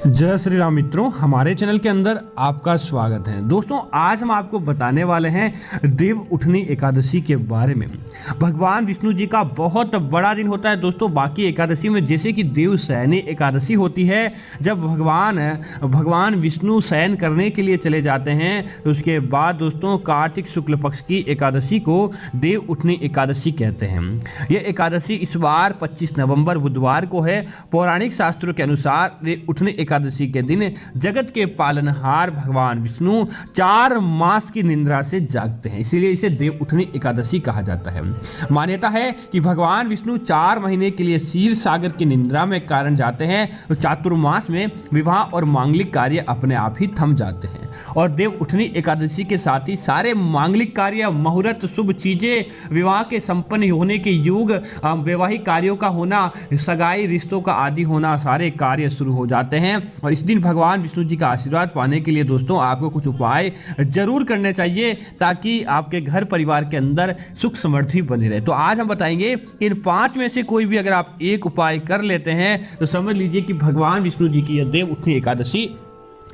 जय श्री राम मित्रों, हमारे चैनल के अंदर आपका स्वागत है। दोस्तों, आज हम आपको बताने वाले हैं देव उठनी एकादशी के बारे में। भगवान विष्णु जी का बहुत बड़ा दिन होता है दोस्तों। बाकी एकादशी में जैसे कि देव शयनी एकादशी होती है, जब भगवान विष्णु शयन करने के लिए चले जाते हैं, तो उसके बाद दोस्तों कार्तिक शुक्ल पक्ष की एकादशी को देव उठनी एकादशी कहते हैं। यह एकादशी इस बार 25 नवंबर बुधवार को है। पौराणिक शास्त्रों के अनुसार देव उठनी एकादशी के दिन जगत के पालनहार भगवान विष्णु 4 मास की निद्रा से जागते हैं, इसीलिए इसे देव उठनी एकादशी कहा जाता है। मान्यता है कि भगवान विष्णु 4 महीने के लिए क्षीर सागर की निद्रा में कारण जाते हैं, तो चातुर्मास में विवाह और मांगलिक कार्य अपने आप ही थम जाते हैं। और देव उठनी एकादशी के साथ ही सारे मांगलिक कार्य, मुहूर्त, शुभ चीजें, विवाह के संपन्न होने के युग, वैवाहिक कार्यों का होना, सगाई रिश्तों का आदि होना, सारे कार्य शुरू हो जाते हैं। और इस दिन भगवान विष्णु जी का आशीर्वाद पाने के लिए दोस्तों आपको कुछ उपाय जरूर करने चाहिए, ताकि आपके घर परिवार के अंदर सुख समृद्धि बनी रहे। तो आज हम बताएंगे कि इन 5 में से कोई भी अगर आप एक उपाय कर लेते हैं, तो समझ लीजिए कि भगवान विष्णु जी की यह देव उठनी एकादशी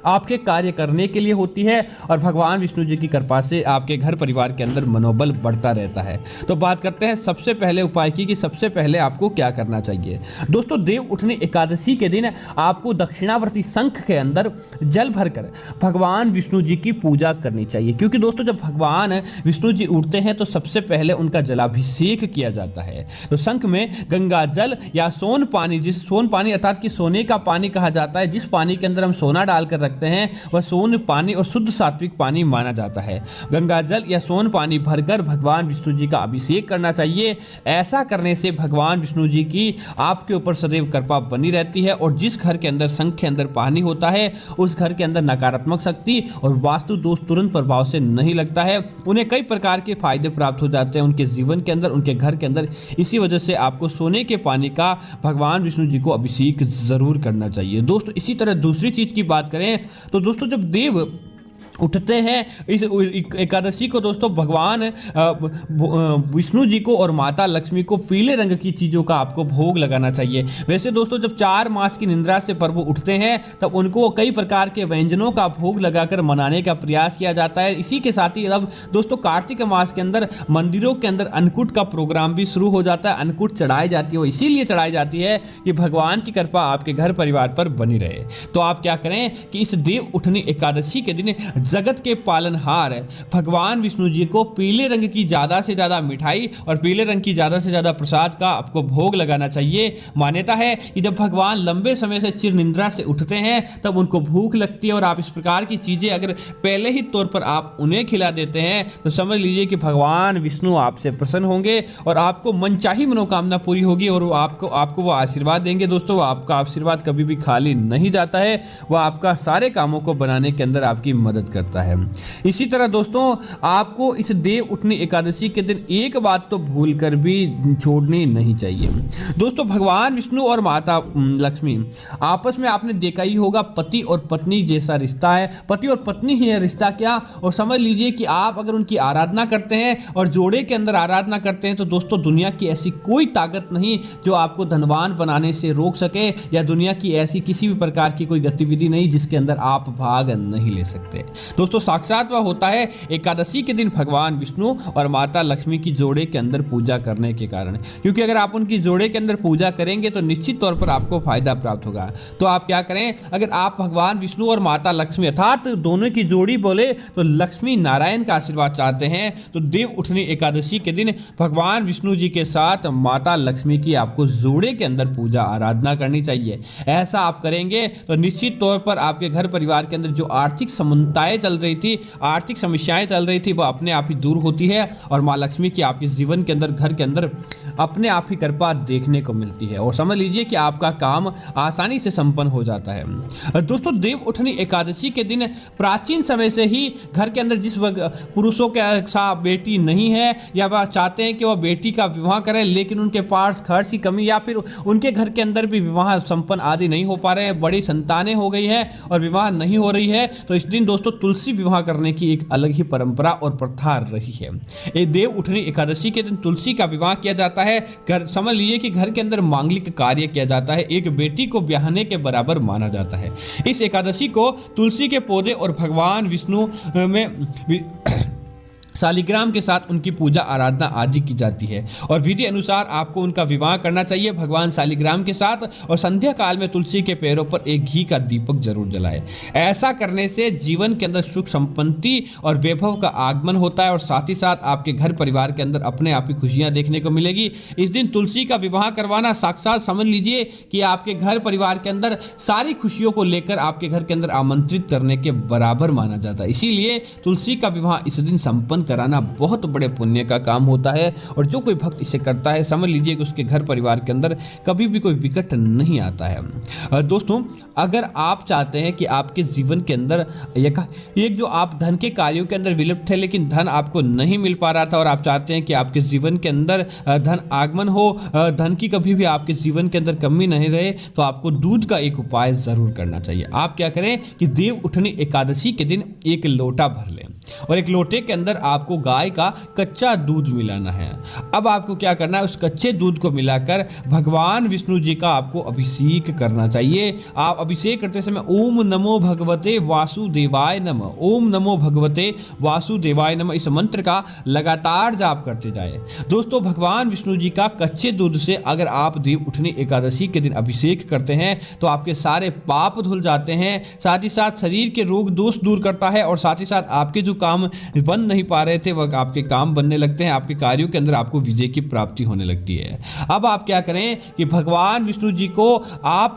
आपके कार्य करने के लिए होती है, और भगवान विष्णु जी की कृपा से आपके घर परिवार के अंदर मनोबल बढ़ता रहता है। तो बात करते हैं सबसे पहले उपाय की, कि सबसे पहले आपको क्या करना चाहिए। दोस्तों, देव उठनी एकादशी के दिन आपको दक्षिणावर्ती शंख के अंदर जल भरकर भगवान विष्णु जी की पूजा करनी चाहिए, क्योंकि दोस्तों जब भगवान विष्णु जी उठते हैं तो सबसे पहले उनका जलाभिषेक किया जाता है। तो शंख में गंगा जल या सोन पानी, जिस सोन पानी अर्थात कि सोने का पानी कहा जाता है, जिस पानी के अंदर हम सोना डालकर रखते हैं, वह सोन पानी और शुद्ध सात्विक पानी माना जाता है। गंगा जल या सोन पानी भरकर भगवान विष्णु जी का अभिषेक करना चाहिए। ऐसा करने से भगवान विष्णु जी की आपके ऊपर सदैव कृपा बनी रहती है, और जिस घर के अंदर शंख के अंदर पानी होता है, उस घर के अंदर नकारात्मक शक्ति और वास्तु दोष तुरंत प्रभाव से नहीं लगता है। उन्हें कई प्रकार के फायदे प्राप्त हो जाते हैं उनके जीवन के अंदर, उनके घर के अंदर। इसी वजह से आपको सोने के पानी का भगवान विष्णु जी को अभिषेक जरूर करना चाहिए दोस्तों। इसी तरह दूसरी चीज की बात करें तो दोस्तों, जब देव उठते हैं इस एकादशी को दोस्तों, भगवान विष्णु जी को और माता लक्ष्मी को पीले रंग की चीज़ों का आपको भोग लगाना चाहिए। वैसे दोस्तों, जब 4 मास की निद्रा से प्रभु उठते हैं, तब उनको कई प्रकार के व्यंजनों का भोग लगाकर मनाने का प्रयास किया जाता है। इसी के साथ ही अब दोस्तों कार्तिक मास के अंदर मंदिरों के अंदर अन्नकूट का प्रोग्राम भी शुरू हो जाता है। अन्नकूट चढ़ाई जाती है, इसीलिए चढ़ाई जाती है कि भगवान की कृपा आपके घर परिवार पर बनी रहे। तो आप क्या करें कि इस देव उठनी एकादशी के दिन जगत के पालनहार भगवान विष्णु जी को पीले रंग की ज्यादा से ज्यादा मिठाई और पीले रंग की ज्यादा से ज्यादा प्रसाद का आपको भोग लगाना चाहिए। मान्यता है कि जब भगवान लंबे समय से चिर निद्रा से उठते हैं, तब उनको भूख लगती है, और आप इस प्रकार की चीजें अगर पहले ही तौर पर आप उन्हें खिला देते हैं, तो समझ लीजिए कि भगवान विष्णु आपसे प्रसन्न होंगे और आपको मनचाही मनोकामना पूरी होगी, और आपको वो आशीर्वाद देंगे। दोस्तों, आपका आशीर्वाद कभी भी खाली नहीं जाता है, वह आपका सारे कामों को बनाने के अंदर आपकी मदद करता है। इसी तरह दोस्तों, आपको इस देव उठनी एकादशी के दिन एक बात तो भूलकर भी छोड़नी नहीं चाहिए। दोस्तों, भगवान विष्णु और माता लक्ष्मी आपस में आपने देखा ही होगा, पति और पत्नी जैसा रिश्ता है। पति और पत्नी ही है रिश्ता क्या, और समझ लीजिए कि आप अगर उनकी आराधना करते हैं और जोड़े के अंदर आराधना करते हैं, तो दोस्तों दुनिया की ऐसी कोई ताकत नहीं जो आपको धनवान बनाने से रोक सके, या दुनिया की ऐसी किसी भी प्रकार की कोई गतिविधि नहीं जिसके अंदर आप भाग नहीं ले सकते। दोस्तों, साक्षात वह होता है एकादशी के दिन भगवान विष्णु और माता लक्ष्मी की जोड़े के अंदर पूजा करने के कारण, क्योंकि अगर आप उनकी जोड़े के अंदर पूजा करेंगे तो निश्चित तौर पर आपको फायदा प्राप्त होगा। तो आप क्या करें, अगर आप भगवान विष्णु और माता लक्ष्मी अर्थात दोनों की जोड़ी बोले तो लक्ष्मी नारायण का आशीर्वाद चाहते हैं, तो देव उठनी एकादशी के दिन भगवान विष्णु जी के साथ माता लक्ष्मी की आपको जोड़े के अंदर पूजा आराधना करनी चाहिए। ऐसा आप करेंगे तो निश्चित तौर पर आपके घर परिवार के अंदर जो आर्थिक समस्याएं चल रही थी, आर्थिक समस्याएं चल रही थी, वो अपने आप ही दूर होती है, और माँ लक्ष्मी की आपके जीवन के अंदर, घर के अंदर अपने आप ही कृपा देखने को मिलती है, और समझ लीजिए कि आपका काम आसानी से संपन्न हो जाता है। दोस्तों, देव उठनी एकादशी के दिन प्राचीन समय से ही घर के अंदर जिस पुरुषों के साथ बेटी नहीं है, या वह चाहते हैं कि वह बेटी का विवाह करें, लेकिन उनके पास खर्च की कमी, या फिर उनके घर के अंदर भी विवाह संपन्न आदि नहीं हो पा रहे हैं, बड़ी संतानें हो गई है और विवाह नहीं हो रही है, तो इस दिन दोस्तों तुलसी विवाह करने की एक अलग ही परंपरा और प्रथा रही है। ये देव उठनी एकादशी के दिन तुलसी का विवाह किया जाता है। समझ लीजिए कि घर के अंदर मांगलिक कार्य किया जाता है, एक बेटी को ब्याहने के बराबर माना जाता है। इस एकादशी को तुलसी के पौधे और भगवान विष्णु में शालिग्राम के साथ उनकी पूजा आराधना आदि की जाती है और विधि अनुसार आपको उनका विवाह करना चाहिए भगवान शालिग्राम के साथ। और संध्या काल में तुलसी के पैरों पर एक घी का दीपक जरूर जलाएं। ऐसा करने से जीवन के अंदर सुख संपत्ति और वैभव का आगमन होता है और साथ ही साथ आपके घर परिवार के अंदर अपने आप ही खुशियां देखने को मिलेगी। इस दिन तुलसी का विवाह करवाना साक्षात समझ लीजिए कि आपके घर परिवार के अंदर सारी खुशियों को लेकर आपके घर के अंदर आमंत्रित करने के बराबर माना जाता है। इसीलिए तुलसी का विवाह इस दिन संपन्न कराना बहुत बड़े पुण्य का काम होता है और जो कोई भक्त इसे करता है समझ लीजिए कि उसके घर परिवार के अंदर कभी भी कोई विकट नहीं आता है। दोस्तों, अगर आप चाहते हैं कि आपके जीवन के अंदर एक जो आप धन के कार्यों के अंदर विलुप्त थे लेकिन धन आपको नहीं मिल पा रहा था और आप चाहते हैं कि आपके जीवन के अंदर धन आगमन हो, धन की कभी भी आपके जीवन के अंदर कमी नहीं रहे, तो आपको दूध का एक उपाय जरूर करना चाहिए। आप क्या करें कि देव उठनी एकादशी के दिन एक लोटा भर लें और एक लोटे के अंदर आपको गाय का कच्चा दूध मिलाना है। अब आपको क्या करना है, उस कच्चे दूध को मिलाकर भगवान विष्णु जी का आपको अभिषेक करना चाहिए। आप अभिषेक करते समय ओम नमो भगवते वासुदेवाय नमः, ओम नमो भगवते वासुदेवाय नमः इस मंत्र का लगातार जाप करते जाए। दोस्तों, भगवान विष्णु जी का कच्चे दूध से अगर आप देव उठनी एकादशी के दिन अभिषेक करते हैं तो आपके सारे पाप धुल जाते हैं, साथ ही साथ शरीर के रोग दोष दूर करता है और साथ ही साथ आपके जो काम बन नहीं पा रहे थे वह आपके काम बनने लगते हैं, आपके कार्यों के अंदर आपको विजय की प्राप्ति होने लगती है। अब आप क्या करें कि भगवान विष्णु जी को आप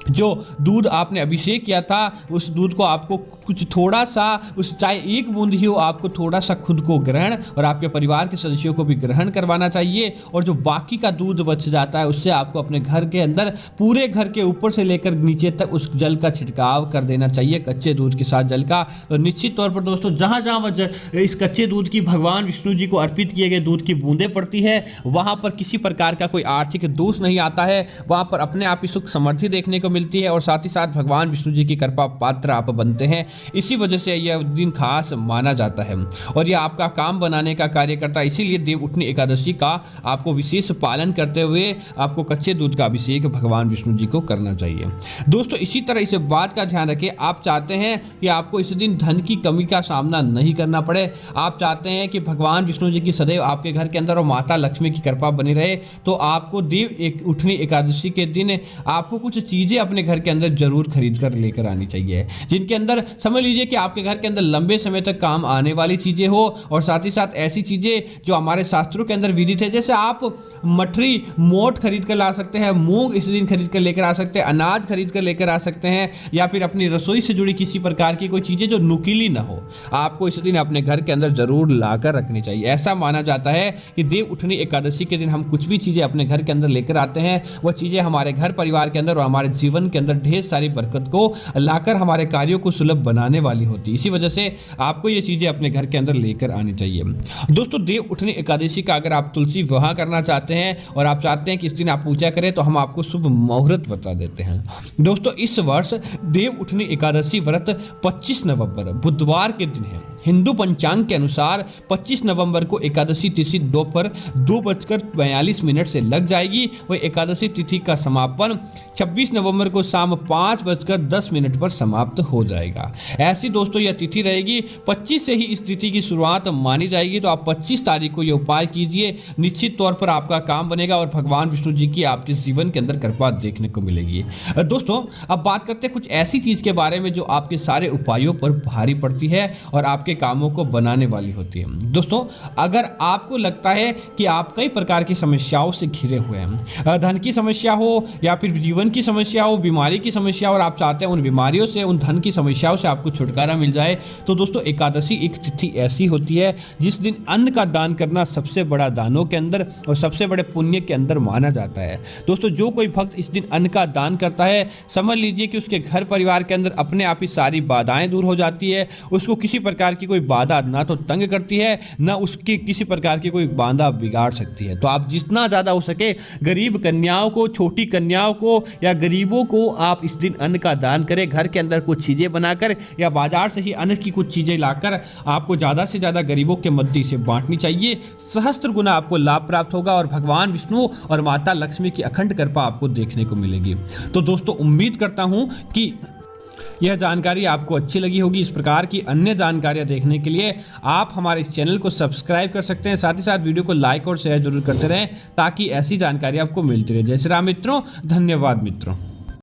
जो दूध आपने अभिषेक किया था उस दूध को आपको कुछ थोड़ा सा, उस चाहे एक बूंद ही हो, आपको थोड़ा सा खुद को ग्रहण और आपके परिवार के सदस्यों को भी ग्रहण करवाना चाहिए। और जो बाकी का दूध बच जाता है उससे आपको अपने घर के अंदर पूरे घर के ऊपर से लेकर नीचे तक उस जल का छिड़काव कर देना चाहिए, कच्चे दूध के साथ जल का। तो निश्चित तौर पर दोस्तों, जहाँ जहाँ इस कच्चे दूध की भगवान विष्णु जी को अर्पित किए गए दूध की बूंदें पड़ती है वहाँ पर किसी प्रकार का कोई आर्थिक दोष नहीं आता है, वहाँ पर अपने आप ही सुख समृद्धि देखने को मिलती है और साथ ही साथ भगवान विष्णु जी की कृपा पात्र आप बनते हैं। इसी वजह से यह दिन खास माना जाता है और यह आपका काम बनाने का कार्य करता है। इसीलिए देव उठनी एकादशी का आपको विशेष पालन करते हुए आपको कच्चे दूध का अभिषेक भगवान विष्णु जी को करना चाहिए। दोस्तों, इसी तरह इस बात का ध्यान रखें, आप चाहते हैं कि आपको इस दिन धन की कमी का सामना नहीं करना पड़े, आप चाहते हैं कि भगवान विष्णु जी की सदैव आपके घर के अंदर और माता लक्ष्मी की कृपा बनी रहे, तो आपको देव उठनी एकादशी के दिन आपको कुछ चीज़ें अपने घर के अंदर जरूर खरीद कर लेकर आनी चाहिए, जिनके अंदर समझ लीजिए कि आपके घर के अंदर लंबे समय तक काम आने वाली चीजें हो और साथ ही साथ ऐसी चीजें जो हमारे शास्त्रों के अंदर विदित है। जैसे आप मठरी मोट खरीद कर ला सकते हैं, मूंग इस दिन खरीद कर लेकर आ सकते हैं, अनाज खरीद कर लेकर आ सकते हैं, या फिर अपनी रसोई से जुड़ी किसी प्रकार की कोई चीजें जो नुकीली ना हो आपको इस दिन अपने घर के अंदर जरूर लाकर रखनी चाहिए। ऐसा माना जाता है कि देव उठनी एकादशी के दिन हम कुछ भी चीजें अपने घर के अंदर लेकर आते हैं, वह चीजें हमारे घर परिवार के अंदर और हमारे जीवन के अंदर ढेर सारी बरकत को लाकर हमारे कार्यों को सुलभ बनाने वाली होती है। इसी वजह से आपको ये चीजें अपने घर के अंदर लेकर आनी चाहिए। दोस्तों, देव उठनी एकादशी का अगर आप तुलसी विवाह करना चाहते हैं और आप चाहते हैं कि इस दिन आप पूजा करें तो हम आपको शुभ मुहूर्त बता देते हैं। दोस्तों, इस वर्ष देव उठनी एकादशी व्रत 25 नवंबर बुधवार के दिन है। हिंदू पंचांग के अनुसार 25 नवंबर को एकादशी तिथि दोपहर 2:42 से लग जाएगी। वह एकादशी तिथि का समापन 26 नवंबर को शाम 5:10 पर समाप्त हो जाएगा। ऐसी दोस्तों यह तिथि रहेगी। 25 से ही इस तिथि की शुरुआत मानी जाएगी, तो आप 25 तारीख को यह उपाय कीजिए, निश्चित तौर पर आपका काम बनेगा और भगवान विष्णु जी की आपके जीवन के अंदर कृपा देखने को मिलेगी। दोस्तों, अब बात करते हैं कुछ ऐसी चीज के बारे में जो आपके सारे उपायों पर भारी पड़ती है और आपके कामों को बनाने वाली होती है। दोस्तों, अगर आपको लगता है कि आप कई प्रकार की समस्याओं से घिरे हुए हैं, धन की समस्या हो या फिर जीवन की समस्या हो, बीमारी की समस्या, और आप चाहते हैं उन बीमारियों से, उन धन की समस्याओं से आपको छुटकारा मिल जाए, तो दोस्तों एकादशी एक तिथि ऐसी होती है जिस दिन अन्न का दान करना सबसे बड़ा दानों के अंदर और सबसे बड़े पुण्य के अंदर माना जाता है। दोस्तों, जो कोई भक्त इस दिन अन्न का दान करता है, समझ लीजिए कि उसके घर परिवार के अंदर अपने आप ही सारी बाधाएं दूर हो जाती है। उसको किसी प्रकार की कोई बाधा ना तो तंग करती है, ना उसकी किसी प्रकार की कोई बाधा बिगाड़ सकती है। तो आप जितना ज़्यादा हो सके गरीब कन्याओं को, छोटी कन्याओं को या गरीबों गरीबों को आप इस दिन अन्न का दान करें। घर के अंदर कुछ चीज़ें बनाकर या बाजार से ही अन्न की कुछ चीज़ें लाकर आपको ज़्यादा से ज़्यादा गरीबों के मध्य से बांटनी चाहिए। सहस्त्र गुना आपको लाभ प्राप्त होगा और भगवान विष्णु और माता लक्ष्मी की अखंड कृपा आपको देखने को मिलेगी। तो दोस्तों उम्मीद करता हूँ कि यह जानकारी आपको अच्छी लगी होगी। इस प्रकार की अन्य जानकारियां देखने के लिए आप हमारे इस चैनल को सब्सक्राइब कर सकते हैं। साथ ही साथ वीडियो को लाइक और शेयर जरूर करते रहें ताकि ऐसी जानकारी आपको मिलती रहे। जय श्री राम मित्रों, धन्यवाद मित्रों।